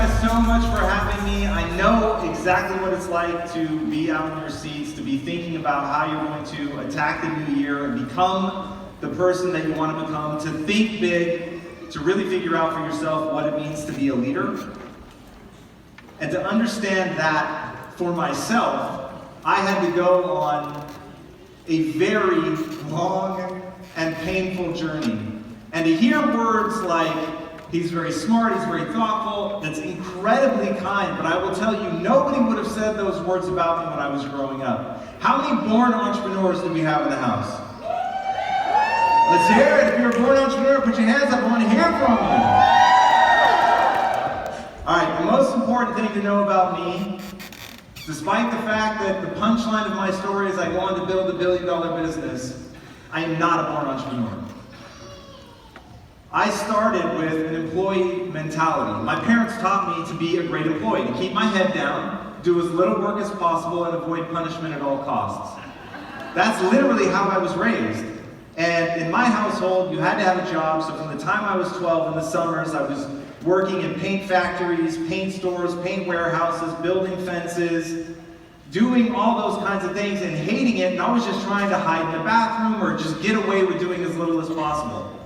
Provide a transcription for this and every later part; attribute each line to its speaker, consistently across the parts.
Speaker 1: guys so much for having me. I know exactly what it's like to be out in your seats, to be thinking about how you're going to attack the new year and become the person that you want to become, to think big, to really figure out for yourself what it means to be a leader. And to understand that for myself, I had to go on a very long and painful journey. And to hear words like, he's very smart, he's very thoughtful, that's incredibly kind, but I will tell you, nobody would have said those words about me when I was growing up. How many born entrepreneurs do we have in the house? Let's hear it. If you're a born entrepreneur, put your hands up. I want to hear from you. All right, the most important thing to know about me, despite the fact that the punchline of my story is I go on to build a billion-dollar business, I am not a born entrepreneur. I started with an employee mentality. My parents taught me to be a great employee, to keep my head down, do as little work as possible, and avoid punishment at all costs. That's literally how I was raised. And in my household, you had to have a job, so from the time I was 12 in the summers, I was working in paint factories, paint stores, paint warehouses, building fences, doing all those kinds of things and hating it, and I was just trying to hide in the bathroom or just get away with doing as little as possible.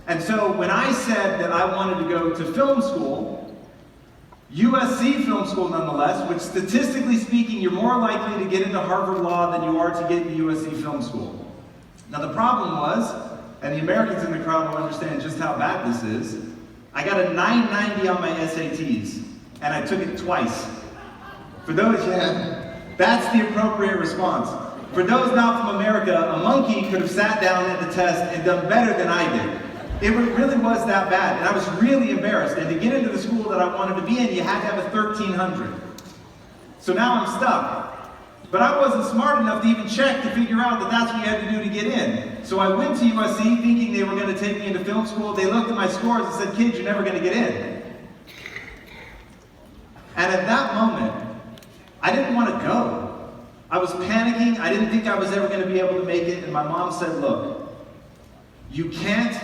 Speaker 1: And so when I said that I wanted to go to film school, USC Film School nonetheless, which statistically speaking, you're more likely to get into Harvard Law than you are to get into USC Film School. Now the problem was, and the Americans in the crowd will understand just how bad this is, I got a 990 on my SATs, and I took it twice. For those, that's the appropriate response. For those not from America, a monkey could have sat down at the test and done better than I did. It really was that bad, and I was really embarrassed. And to get into the school that I wanted to be in, you had to have a 1300. So now I'm stuck. But I wasn't smart enough to even check to figure out that that's what you had to do to get in. So I went to USC thinking they were going to take me into film school. They looked at my scores and said, "Kid, you're never going to get in." And at that moment, I didn't want to go. I was panicking. I didn't think I was ever going to be able to make it. And my mom said, "Look, you can't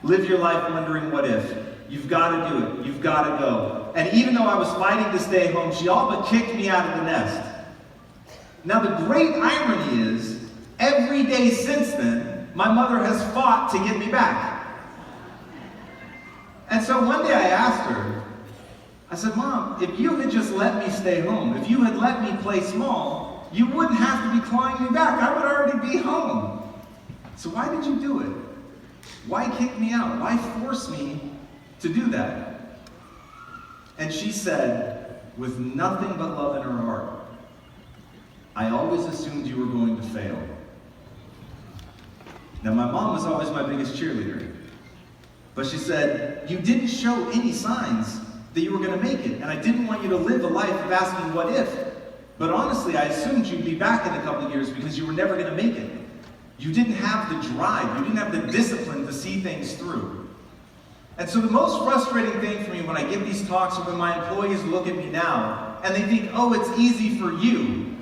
Speaker 1: live your life wondering what if. You've got to do it. You've got to go." And even though I was fighting to stay home, she all but kicked me out of the nest. Now the great irony is, every day since then, my mother has fought to get me back. And so one day I asked her, I said, "Mom, if you had just let me stay home, if you had let me play small, you wouldn't have to be clawing me back. I would already be home. So why did you do it? Why kick me out? Why force me to do that?" And she said, with nothing but love in her heart, "I always assumed you were going to fail." Now, my mom was always my biggest cheerleader. But she said, "You didn't show any signs that you were going to make it, and I didn't want you to live a life of asking what if. But honestly, I assumed you'd be back in a couple of years because you were never going to make it. You didn't have the drive, you didn't have the discipline to see things through." And so the most frustrating thing for me when I give these talks, or when my employees look at me now, and they think, "Oh, it's easy for you.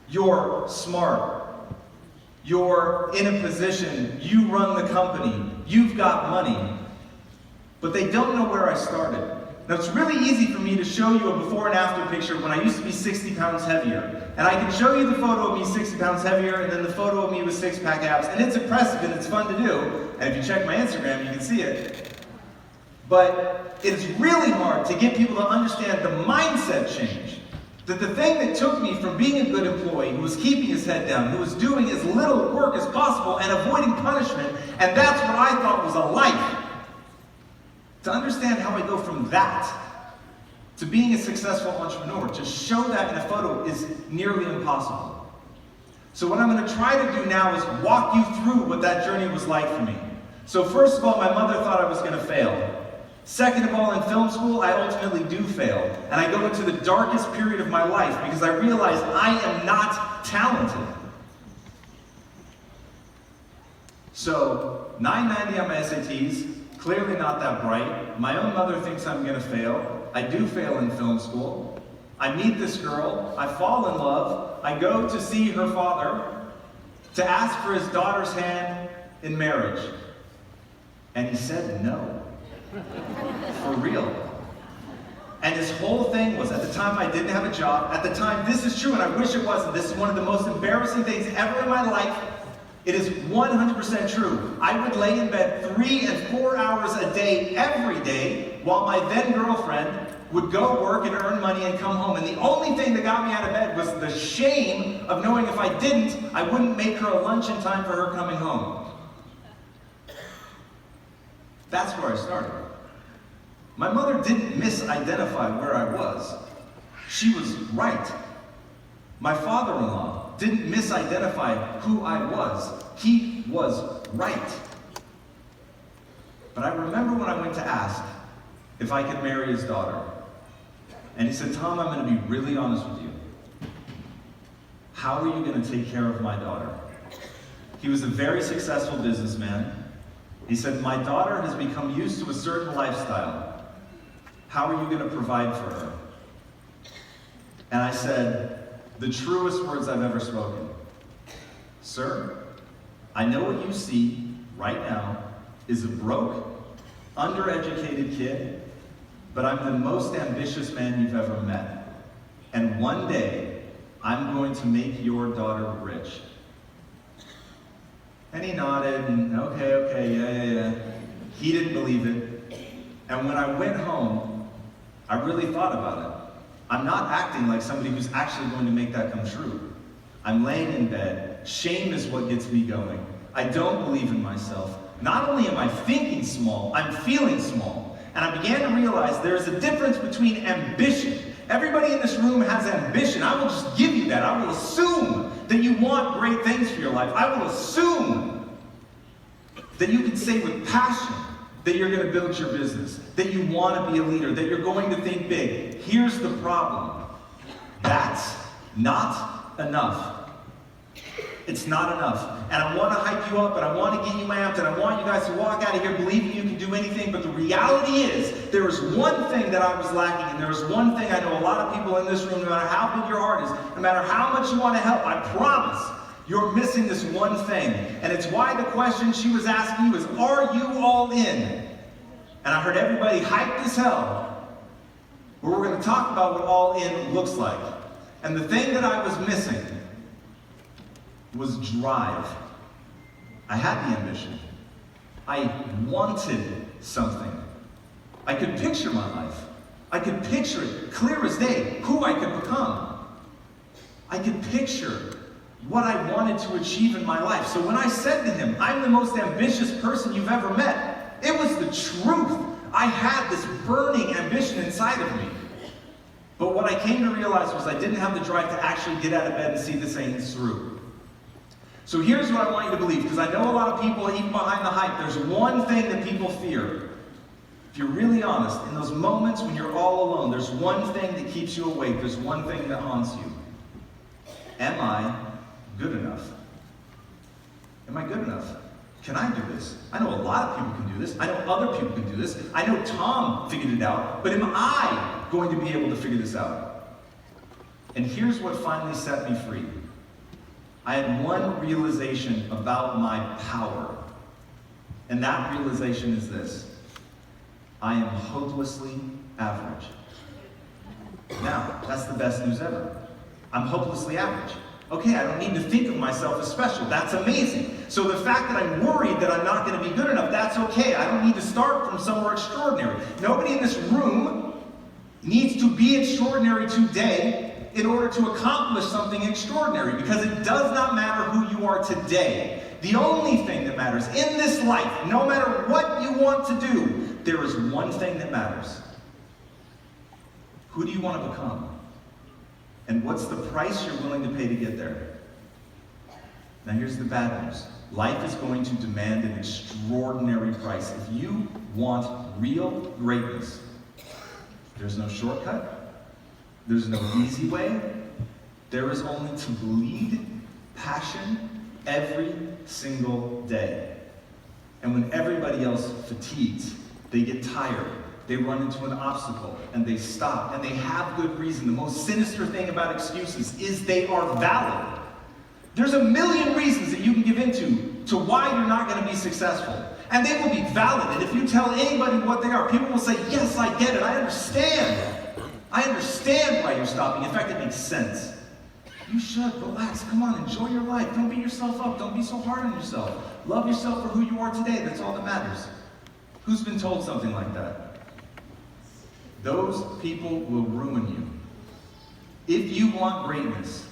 Speaker 1: You're smart. You're in a position. You run the company. You've got money." But they don't know where I started. Now, it's really easy for me to show you a before and after picture when I used to be 60 pounds heavier. And I can show you the photo of me 60 pounds heavier and then the photo of me with six-pack abs. And it's impressive and it's fun to do. And if you check my Instagram, you can see it. But it's really hard to get people to understand the mindset change. That the thing that took me from being a good employee, who was keeping his head down, who was doing as little work as possible and avoiding punishment, and that's what I thought was a life. To understand how I go from that to being a successful entrepreneur, to show that in a photo is nearly impossible. So what I'm going to try to do now is walk you through what that journey was like for me. So first of all, my mother thought I was going to fail. Second of all, in film school, I ultimately do fail. And I go into the darkest period of my life because I realize I am not talented. So, 990 on my SATs, clearly not that bright. My own mother thinks I'm going to fail. I do fail in film school. I meet this girl. I fall in love. I go to see her father to ask for his daughter's hand in marriage. And he said no. For real. And his whole thing was, at the time I didn't have a job. At the time, this is true, and I wish it wasn't. This is one of the most embarrassing things ever in my life. It is 100% true. I would lay in bed 3 and 4 hours a day, every day, while my then girlfriend would go work and earn money and come home. And the only thing that got me out of bed was the shame of knowing if I didn't, I wouldn't make her a lunch in time for her coming home. That's where I started. My mother didn't misidentify where I was. She was right. My father-in-law didn't misidentify who I was. He was right. But I remember when I went to ask if I could marry his daughter. And he said, Tom, I'm going to be really honest with you. How are you going to take care of my daughter? He was a very successful businessman. He said, my daughter has become used to a certain lifestyle. How are you going to provide for her? And I said, the truest words I've ever spoken. Sir, I know what you see right now is a broke, undereducated kid, but I'm the most ambitious man you've ever met. And one day, I'm going to make your daughter rich. And he nodded, and okay, yeah. He didn't believe it. And when I went home, I really thought about it. I'm not acting like somebody who's actually going to make that come true. I'm laying in bed. Shame is what gets me going. I don't believe in myself. Not only am I thinking small, I'm feeling small. And I began to realize there's a difference between ambition. Everybody in this room has ambition. I will just give you that. I will assume that you want great things for your life. I will assume that you can say with passion that you're going to build your business, that you want to be a leader, that you're going to think big. Here's the problem. That's not enough. It's not enough. And I want to hype you up, and I want to get you amped, and I want you guys to walk out of here believing you can do anything, but the reality is, there is one thing that I was lacking, and there is one thing I know a lot of people in this room, no matter how big your heart is, no matter how much you want to help, I promise, you're missing this one thing. And it's why the question she was asking you is, are you all in? And I heard everybody hyped as hell, but we're going to talk about what all in looks like. And the thing that I was missing was drive. I had the ambition. I wanted something. I could picture my life. I could picture it clear as day, who I could become. I could picture what I wanted to achieve in my life. So when I said to him, I'm the most ambitious person you've ever met, it was the truth. I had this burning ambition inside of me. But what I came to realize was I didn't have the drive to actually get out of bed and see this thing through. So here's what I want you to believe, because I know a lot of people, even behind the hype, there's one thing that people fear. If you're really honest, in those moments when you're all alone, there's one thing that keeps you awake. There's one thing that haunts you. Am I good enough? Am I good enough? Can I do this? I know a lot of people can do this. I know other people can do this. I know Tom figured it out, but am I going to be able to figure this out? And here's what finally set me free. I had one realization about my power. And that realization is this. I am hopelessly average. Now, that's the best news ever. I'm hopelessly average. Okay, I don't need to think of myself as special. That's amazing. So the fact that I'm worried that I'm not going to be good enough, that's okay. I don't need to start from somewhere extraordinary. Nobody in this room needs to be extraordinary today in order to accomplish something extraordinary, because it does not matter who you are today. The only thing that matters in this life, no matter what you want to do, there is one thing that matters. Who do you want to become? And what's the price you're willing to pay to get there? Now here's the bad news. Life is going to demand an extraordinary price. If you want real greatness, there's no shortcut. There's no easy way. There is only to bleed passion every single day. And when everybody else fatigues, they get tired, they run into an obstacle, and they stop, and they have good reason. The most sinister thing about excuses is they are valid. There's a million reasons that you can give into to why you're not going to be successful. And they will be valid. And if you tell anybody what they are, people will say, yes, I get it, I understand. I understand why you're stopping. In fact, it makes sense. You should relax. Come on, enjoy your life. Don't beat yourself up. Don't be so hard on yourself. Love yourself for who you are today. That's all that matters. Who's been told something like that? Those people will ruin you. If you want greatness,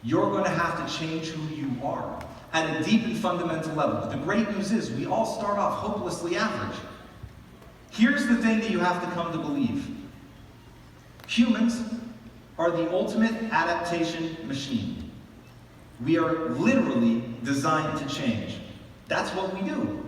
Speaker 1: you're going to have to change who you are at a deep and fundamental level. The great news is we all start off hopelessly average. Here's the thing that you have to come to believe. Humans are the ultimate adaptation machine. We are literally designed to change. That's what we do.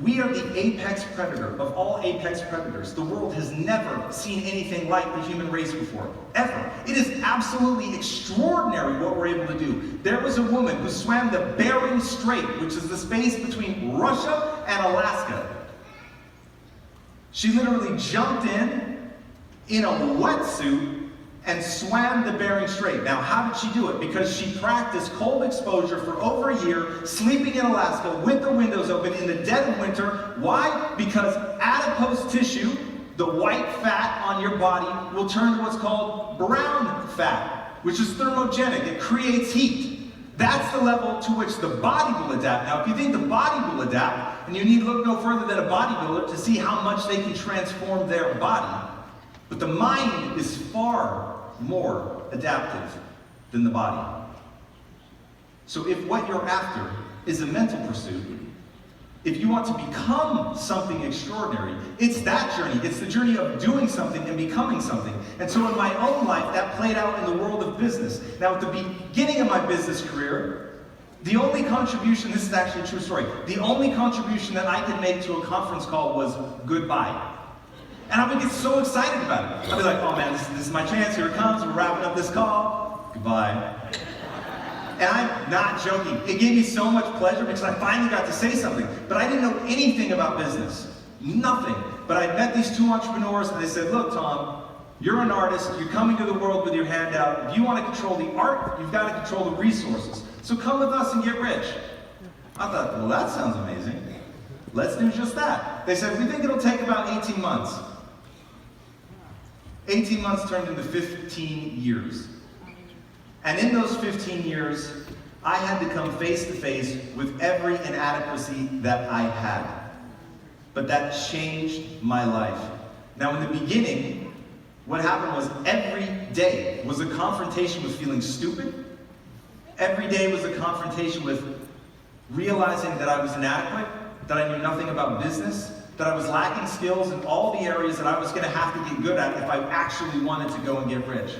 Speaker 1: We are the apex predator of all apex predators. The world has never seen anything like the human race before, ever. It is absolutely extraordinary what we're able to do. There was a woman who swam the Bering Strait, which is the space between Russia and Alaska. She literally jumped in a wetsuit and swam the Bering Strait. Now, how did she do it? Because she practiced cold exposure for over a year, sleeping in Alaska with the windows open in the dead of winter. Why? Because adipose tissue, the white fat on your body, will turn to what's called brown fat, which is thermogenic. It creates heat. That's the level to which the body will adapt. Now, if you think the body will adapt, and you need to look no further than a bodybuilder to see how much they can transform their body. But the mind is far more adaptive than the body. So if what you're after is a mental pursuit, if you want to become something extraordinary, it's that journey. It's the journey of doing something and becoming something. And so in my own life, that played out in the world of business. Now at the beginning of my business career, the only contribution, this is actually a true story, the only contribution that I could make to a conference call was goodbye. And I would get so excited about it. I'd be like, oh man, this is my chance, here it comes, we're wrapping up this call, goodbye. And I'm not joking. It gave me so much pleasure because I finally got to say something. But I didn't know anything about business. Nothing. But I met these two entrepreneurs and they said, look, Tom, you're an artist, you're coming to the world with your hand out. If you want to control the art, you've got to control the resources. So come with us and get rich. I thought, well, that sounds amazing. Let's do just that. They said, we think it'll take about 18 months. 18 months turned into 15 years. And in those 15 years, I had to come face to face with every inadequacy that I had. But that changed my life. Now in the beginning, what happened was every day was a confrontation with feeling stupid. Every day was a confrontation with realizing that I was inadequate, that I knew nothing about business, that I was lacking skills in all the areas that I was going to have to get good at if I actually wanted to go and get rich.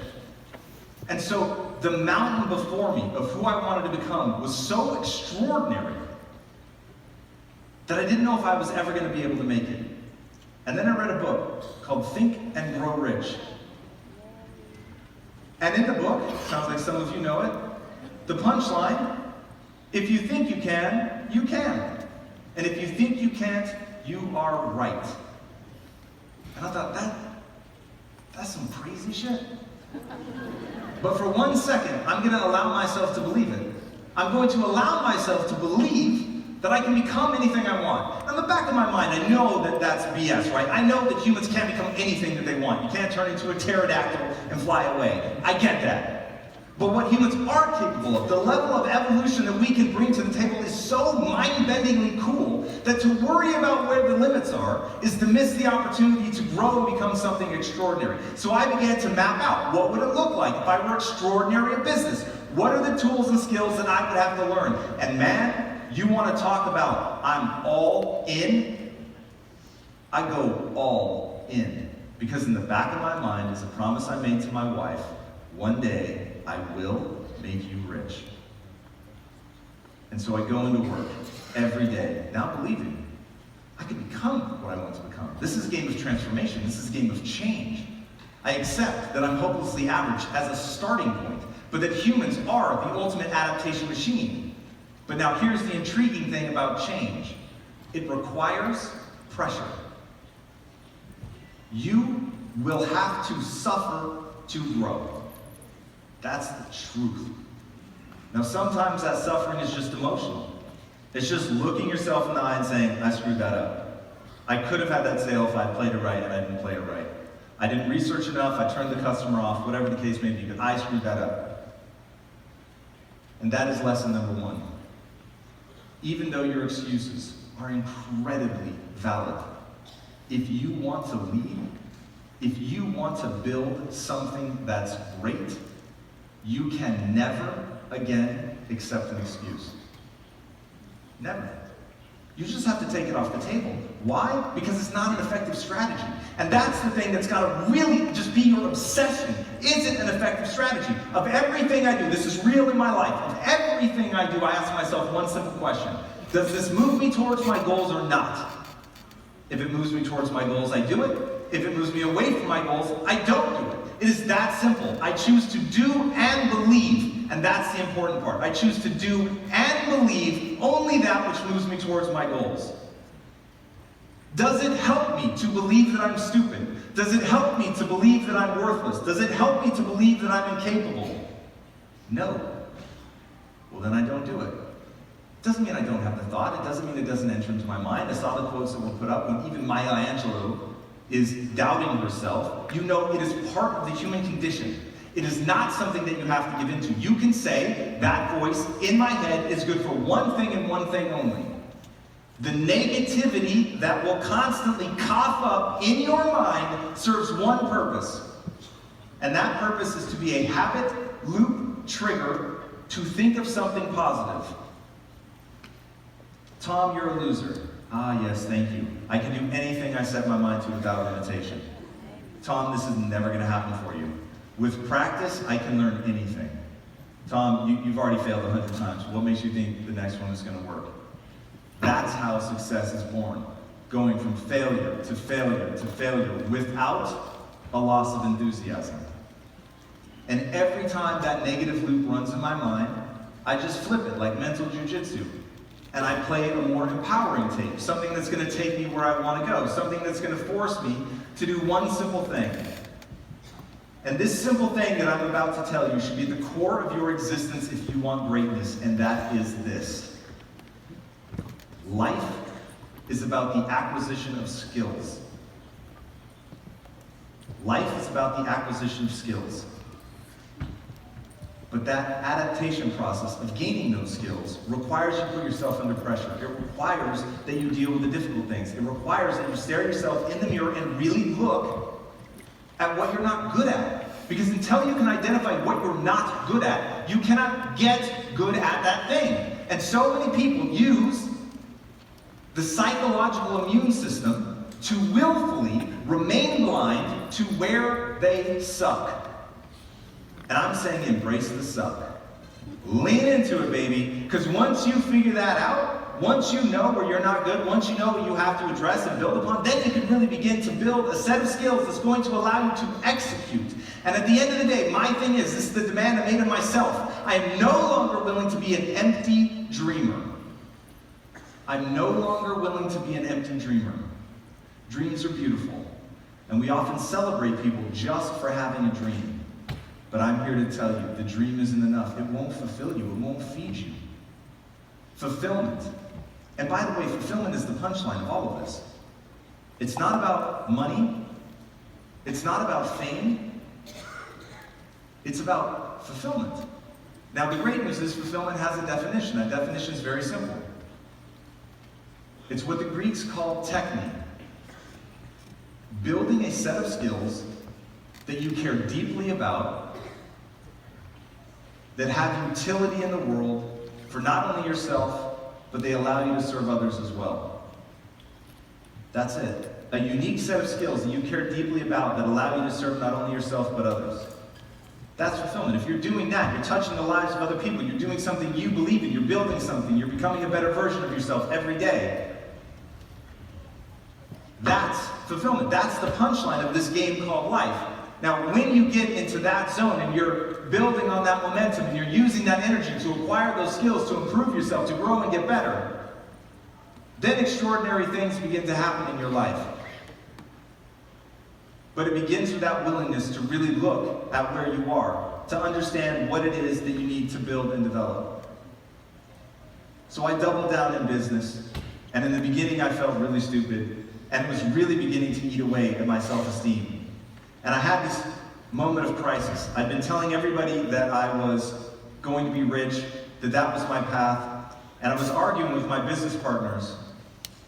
Speaker 1: And so the mountain before me of who I wanted to become was so extraordinary that I didn't know if I was ever going to be able to make it. And then I read a book called Think and Grow Rich. And in the book, sounds like some of you know it, the punchline, if you think you can, you can. And if you think you can't, you are right. And I thought, that's some crazy shit. But for 1 second, I'm going to allow myself to believe it. I'm going to allow myself to believe that I can become anything I want. In the back of my mind, I know that that's BS, right? I know that humans can't become anything that they want. You can't turn into a pterodactyl and fly away. I get that. But what humans are capable of, the level of evolution that we can bring to the table is so mind-bendingly cool that to worry about where the limits are is to miss the opportunity to grow and become something extraordinary. So I began to map out what would it look like if I were extraordinary in business. What are the tools and skills that I would have to learn? And man, you want to talk about I'm all in? I go all in. Because in the back of my mind is a promise I made to my wife, one day I will make you rich. And so I go into work every day, now believing I can become what I want to become. This is a game of transformation. This is a game of change. I accept that I'm hopelessly average as a starting point, but that humans are the ultimate adaptation machine. But now here's the intriguing thing about change. It requires pressure. You will have to suffer to grow. That's the truth. Now sometimes that suffering is just emotional. It's just looking yourself in the eye and saying, I screwed that up. I could have had that sale if I played it right and I didn't play it right. I didn't research enough, I turned the customer off, whatever the case may be, but I screwed that up. And that is lesson number one. Even though your excuses are incredibly valid, if you want to lead, if you want to build something that's great, you can never again accept an excuse. Never. You just have to take it off the table. Why? Because it's not an effective strategy. And that's the thing that's got to really just be your obsession. Is it an effective strategy? Of everything I do, this is real in my life, of everything I do, I ask myself one simple question. Does this move me towards my goals or not? If it moves me towards my goals, I do it. If it moves me away from my goals, I don't do it. It is that simple. I choose to do and believe, and that's the important part. I choose to do and believe only that which moves me towards my goals. Does it help me to believe that I'm stupid? Does it help me to believe that I'm worthless? Does it help me to believe that I'm incapable? No. Well, then I don't do it. Doesn't mean I don't have the thought. It doesn't mean it doesn't enter into my mind. I saw the quotes that were put up when even Maya Angelou is doubting herself. You know, it is part of the human condition. It is not something that you have to give into. You can say, that voice in my head is good for one thing and one thing only. The negativity that will constantly cough up in your mind serves one purpose. And that purpose is to be a habit loop trigger to think of something positive. Tom, you're a loser. Ah, yes, thank you. I can do anything I set my mind to without limitation. Tom, this is never going to happen for you. With practice, I can learn anything. Tom, you've already failed 100 times. What makes you think the next one is going to work? That's how success is born. Going from failure to failure to failure without a loss of enthusiasm. And every time that negative loop runs in my mind, I just flip it like mental jujitsu. And I play a more empowering tape, something that's going to take me where I want to go, something that's going to force me to do one simple thing. And this simple thing that I'm about to tell you should be the core of your existence if you want greatness, and that is this. Life is about the acquisition of skills. Life is about the acquisition of skills. But that adaptation process of gaining those skills requires you to put yourself under pressure. It requires that you deal with the difficult things. It requires that you stare yourself in the mirror and really look at what you're not good at. Because until you can identify what you're not good at, you cannot get good at that thing. And so many people use the psychological immune system to willfully remain blind to where they suck. And I'm saying embrace the suck. Lean into it, baby, because once you figure that out, once you know where you're not good, once you know what you have to address and build upon, then you can really begin to build a set of skills that's going to allow you to execute. And at the end of the day, my thing is, this is the demand I made of myself. I am no longer willing to be an empty dreamer. I'm no longer willing to be an empty dreamer. Dreams are beautiful, and we often celebrate people just for having a dream. But I'm here to tell you, the dream isn't enough. It won't fulfill you. It won't feed you. Fulfillment. And by the way, fulfillment is the punchline of all of this. It's not about money. It's not about fame. It's about fulfillment. Now, the great news is fulfillment has a definition. That definition is very simple. It's what the Greeks called techne. Building a set of skills that you care deeply about, that have utility in the world for not only yourself, but they allow you to serve others as well. That's it. A unique set of skills that you care deeply about that allow you to serve not only yourself, but others. That's fulfillment. If you're doing that, you're touching the lives of other people, you're doing something you believe in, you're building something, you're becoming a better version of yourself every day. That's fulfillment. That's the punchline of this game called life. Now, when you get into that zone and you're building on that momentum and you're using that energy to acquire those skills, to improve yourself, to grow and get better, then extraordinary things begin to happen in your life. But it begins with that willingness to really look at where you are, to understand what it is that you need to build and develop. So I doubled down in business, and in the beginning I felt really stupid, and it was really beginning to eat away at my self-esteem. And I had this moment of crisis. I'd been telling everybody that I was going to be rich, that that was my path, and I was arguing with my business partners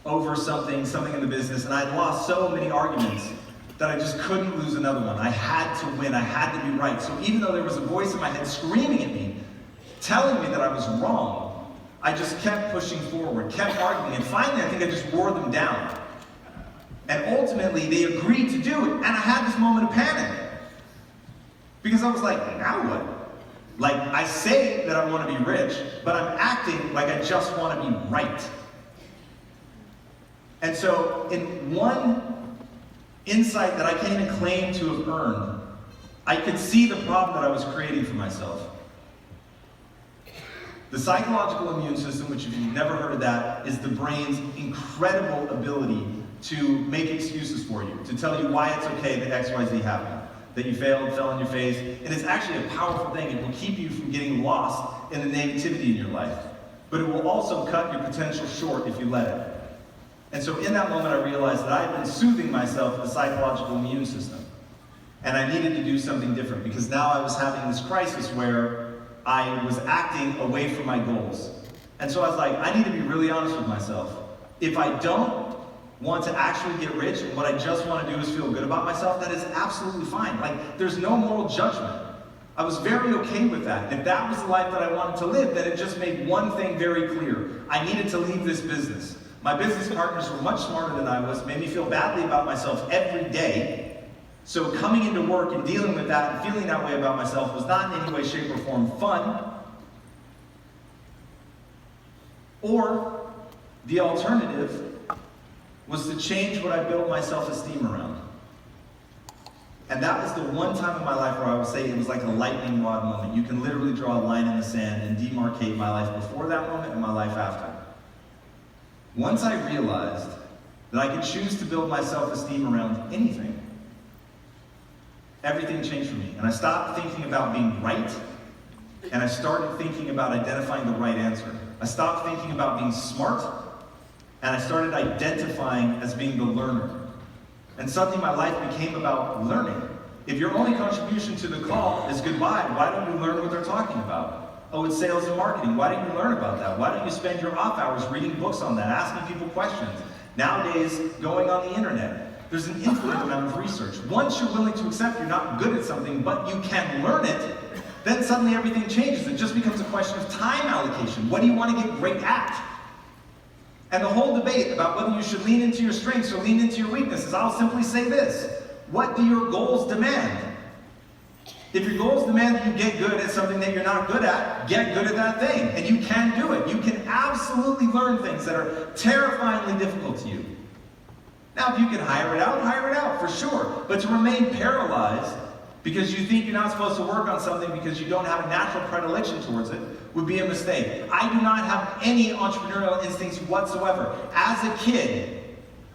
Speaker 1: over something in the business, and I'd lost so many arguments that I just couldn't lose another one. I had to win, I had to be right. So even though there was a voice in my head screaming at me, telling me that I was wrong, I just kept pushing forward, kept arguing, and finally I think I just wore them down. And ultimately they agreed to do it, and I had this moment of panic. Because I was like, now what? Like, I say that I want to be rich, but I'm acting like I just want to be right. And so, in one insight that I can't even claim to have earned, I could see the problem that I was creating for myself. The psychological immune system, which if you've never heard of that, is the brain's incredible ability to make excuses for you, to tell you why it's okay that XYZ happened. That you failed, fell on your face, and it's actually a powerful thing. It will keep you from getting lost in the negativity in your life. But it will also cut your potential short if you let it. And so in that moment I realized that I had been soothing myself with the psychological immune system. And I needed to do something different because now I was having this crisis where I was acting away from my goals. And so I was like, I need to be really honest with myself. If I don't want to actually get rich, and what I just want to do is feel good about myself, that is absolutely fine. Like, there's no moral judgment. I was very okay with that. If that was the life that I wanted to live, then it just made one thing very clear. I needed to leave this business. My business partners were much smarter than I was, made me feel badly about myself every day. So coming into work and dealing with that and feeling that way about myself was not in any way, shape, or form fun. Or the alternative was to change what I built my self-esteem around. And that was the one time in my life where I would say it was like a lightning rod moment. You can literally draw a line in the sand and demarcate my life before that moment and my life after. Once I realized that I could choose to build my self-esteem around anything, everything changed for me. And I stopped thinking about being right, and I started thinking about identifying the right answer. I stopped thinking about being smart, and I started identifying as being the learner. And suddenly my life became about learning. If your only contribution to the call is goodbye, why don't you learn what they're talking about? Oh, it's sales and marketing. Why don't you learn about that? Why don't you spend your off hours reading books on that, asking people questions? Nowadays, going on the internet, there's an infinite amount of research. Once you're willing to accept you're not good at something, but you can learn it, then suddenly everything changes. It just becomes a question of time allocation. What do you want to get great at? And the whole debate about whether you should lean into your strengths or lean into your weaknesses, I'll simply say this. What do your goals demand? If your goals demand that you get good at something that you're not good at, get good at that thing. And you can do it. You can absolutely learn things that are terrifyingly difficult to you. Now, if you can hire it out, for sure. But to remain paralyzed because you think you're not supposed to work on something because you don't have a natural predilection towards it would be a mistake. I do not have any entrepreneurial instincts whatsoever. As a kid,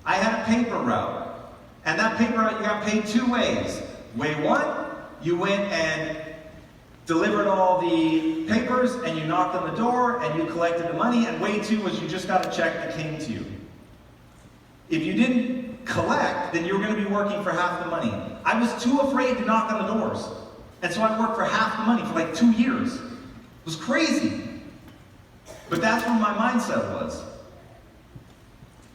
Speaker 1: I had a paper route. And that paper route, you got paid two ways. Way one, you went and delivered all the papers and you knocked on the door and you collected the money. And way two was you just got a check that came to you. If you didn't collect, then you were going to be working for half the money. I was too afraid to knock on the doors. And so I worked for half the money for like 2 years. It was crazy. But that's where my mindset was.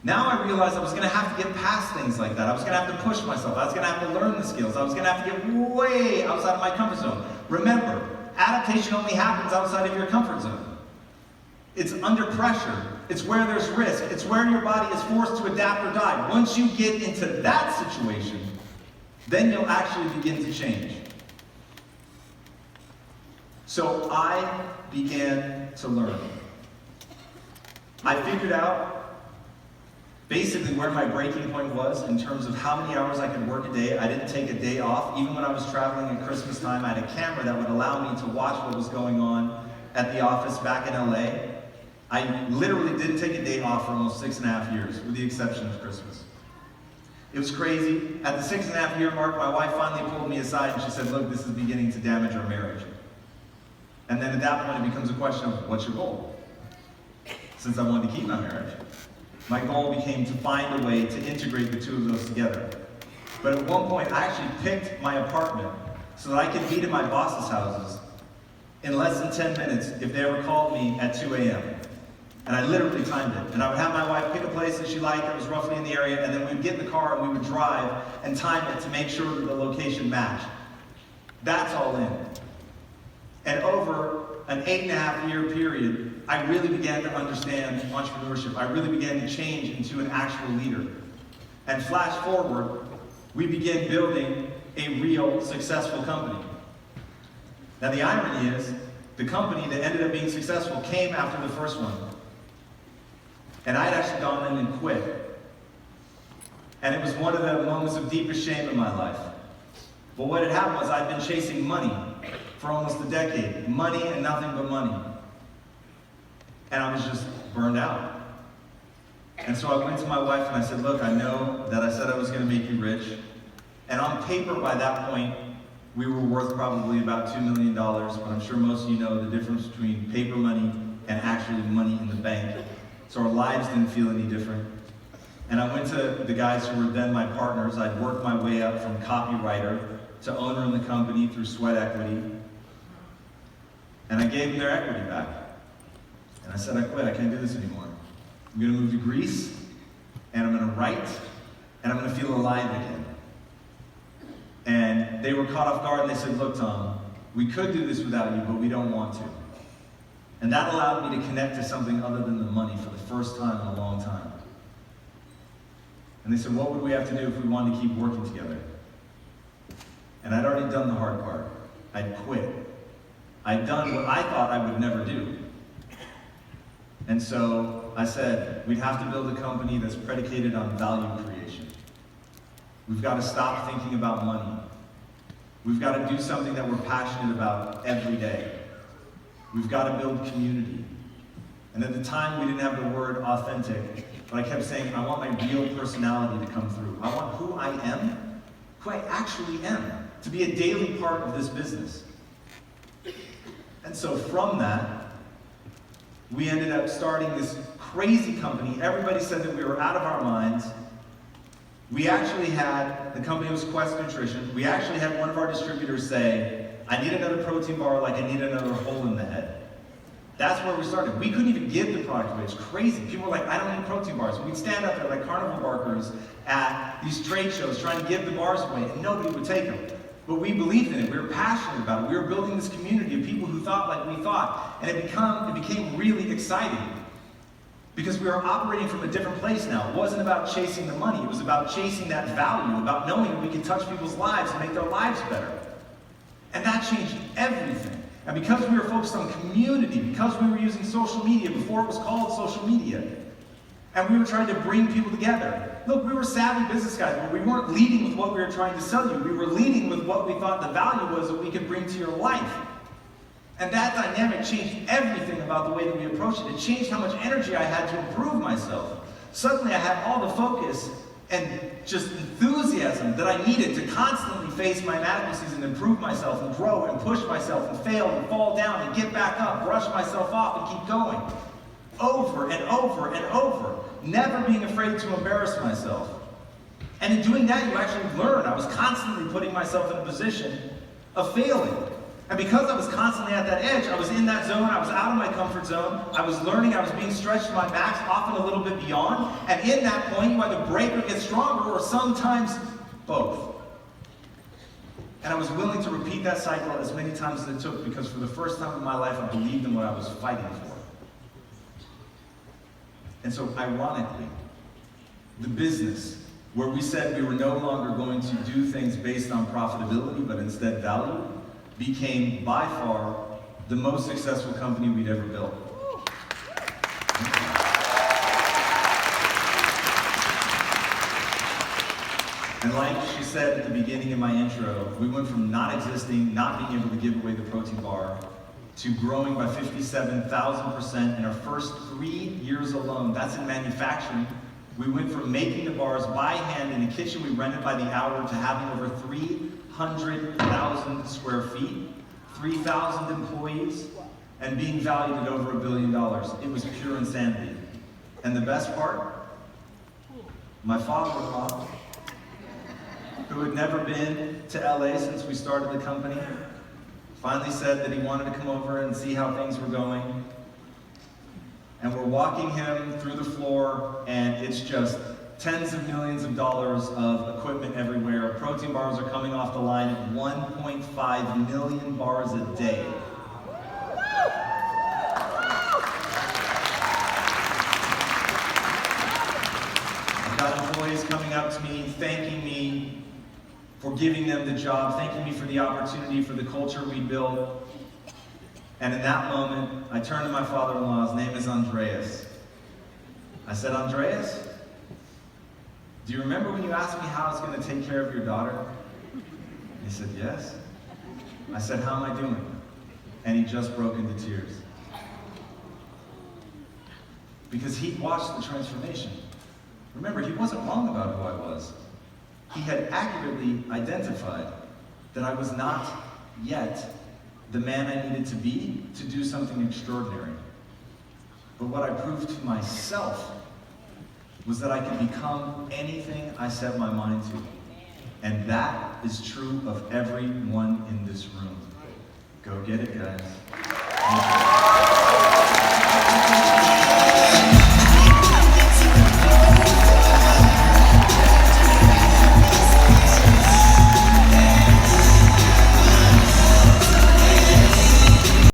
Speaker 1: Now I realized I was going to have to get past things like that. I was going to have to push myself. I was going to have to learn the skills. I was going to have to get way outside of my comfort zone. Remember, adaptation only happens outside of your comfort zone. It's under pressure. It's where there's risk. It's where your body is forced to adapt or die. Once you get into that situation, then you'll actually begin to change. So I began to learn. I figured out basically where my breaking point was in terms of how many hours I could work a day. I didn't take a day off. Even when I was traveling at Christmas time, I had a camera that would allow me to watch what was going on at the office back in LA. I literally didn't take a day off for almost 6.5 years, with the exception of Christmas. It was crazy. At the 6.5 year mark, my wife finally pulled me aside and she said, look, this is beginning to damage our marriage. And then at that point, it becomes a question of, what's your goal? Since I wanted to keep my marriage, my goal became to find a way to integrate the two of those together. But at one point, I actually picked my apartment so that I could be to my boss's houses in less than 10 minutes if they ever called me at 2 a.m. And I literally timed it. And I would have my wife pick a place that she liked that was roughly in the area, and then we'd get in the car and we would drive and time it to make sure that the location matched. That's all in. And over an 8.5-year period, I really began to understand entrepreneurship. I really began to change into an actual leader. And flash forward, we began building a real successful company. Now the irony is, the company that ended up being successful came after the first one. And I had actually gone in and quit. And it was one of the moments of deepest shame in my life. But what had happened was I'd been chasing money for almost a decade. Money and nothing but money. And I was just burned out. And so I went to my wife and I said, look, I know that I said I was going to make you rich. And on paper by that point, we were worth probably about $2 million, but I'm sure most of you know the difference between paper money and actually money in the bank. So our lives didn't feel any different. And I went to the guys who were then my partners. I'd worked my way up from copywriter to owner in the company through sweat equity. And I gave them their equity back. And I said, I quit, I can't do this anymore. I'm gonna move to Greece, and I'm gonna write, and I'm gonna feel alive again. And they were caught off guard, and they said, look, Tom, we could do this without you, but we don't want to. And that allowed me to connect to something other than the money for the first time in a long time. And they said, what would we have to do if we wanted to keep working together? And I'd already done the hard part. I'd quit. I'd done what I thought I would never do. And so I said, we'd have to build a company that's predicated on value creation. We've got to stop thinking about money. We've got to do something that we're passionate about every day. We've got to build community. And at the time, we didn't have the word authentic, but I kept saying, I want my real personality to come through. I want who I am, who I actually am, to be a daily part of this business. And so from that, we ended up starting this crazy company. Everybody said that we were out of our minds. We actually had, the company was Quest Nutrition, we actually had one of our distributors say, I need another protein bar like I need another hole in the head. That's where we started. We couldn't even give the product away. It's crazy. People were like, I don't need protein bars. We'd stand up there like carnival barkers at these trade shows trying to give the bars away, and nobody would take them. But we believed in it. We were passionate about it. We were building this community of people who thought like we thought. And it became really exciting. Because we were operating from a different place now. It wasn't about chasing the money. It was about chasing that value, about knowing we could touch people's lives and make their lives better. And that changed everything. And because we were focused on community, because we were using social media before it was called social media, and we were trying to bring people together. Look, we were savvy business guys, but we weren't leading with what we were trying to sell you. We were leading with what we thought the value was that we could bring to your life. And that dynamic changed everything about the way that we approached it. It changed how much energy I had to improve myself. Suddenly I had all the focus and just enthusiasm that I needed to constantly face my inadequacies and improve myself and grow and push myself and fail and fall down and get back up, brush myself off and keep going. Over and over and over. Never being afraid to embarrass myself. And in doing that, you actually learn. I was constantly putting myself in a position of failing. And because I was constantly at that edge, I was in that zone, I was out of my comfort zone, I was learning, I was being stretched to my max, often a little bit beyond. And in that point, you either break or get stronger, or sometimes both. And I was willing to repeat that cycle as many times as it took, because for the first time in my life, I believed in what I was fighting for. And so, ironically, the business, where we said we were no longer going to do things based on profitability, but instead value, became by far the most successful company we'd ever built. And like she said at the beginning of my intro, we went from not existing, not being able to give away the protein bar, to growing by 57,000% in our first 3 years alone. That's in manufacturing. We went from making the bars by hand in a kitchen we rented by the hour to having over 300,000 square feet, 3,000 employees, and being valued at over $1 billion. It was pure insanity. And the best part, my father-in-law who had never been to LA since we started the company, finally said that he wanted to come over and see how things were going. And we're walking him through the floor, and it's just tens of millions of dollars of equipment everywhere. Protein bars are coming off the line at 1.5 million bars a day. I've got employees coming up to me, thanking me for giving them the job, thanking me for the opportunity, for the culture we built. And in that moment, I turned to my father-in-law. His name is Andreas. I said, Andreas, do you remember when you asked me how I was going to take care of your daughter? He said, yes. I said, how am I doing? And he just broke into tears. Because he watched the transformation. Remember, he wasn't wrong about who I was. He had accurately identified that I was not yet the man I needed to be to do something extraordinary. But what I proved to myself was that I could become anything I set my mind to. And that is true of everyone in this room. Go get it, guys.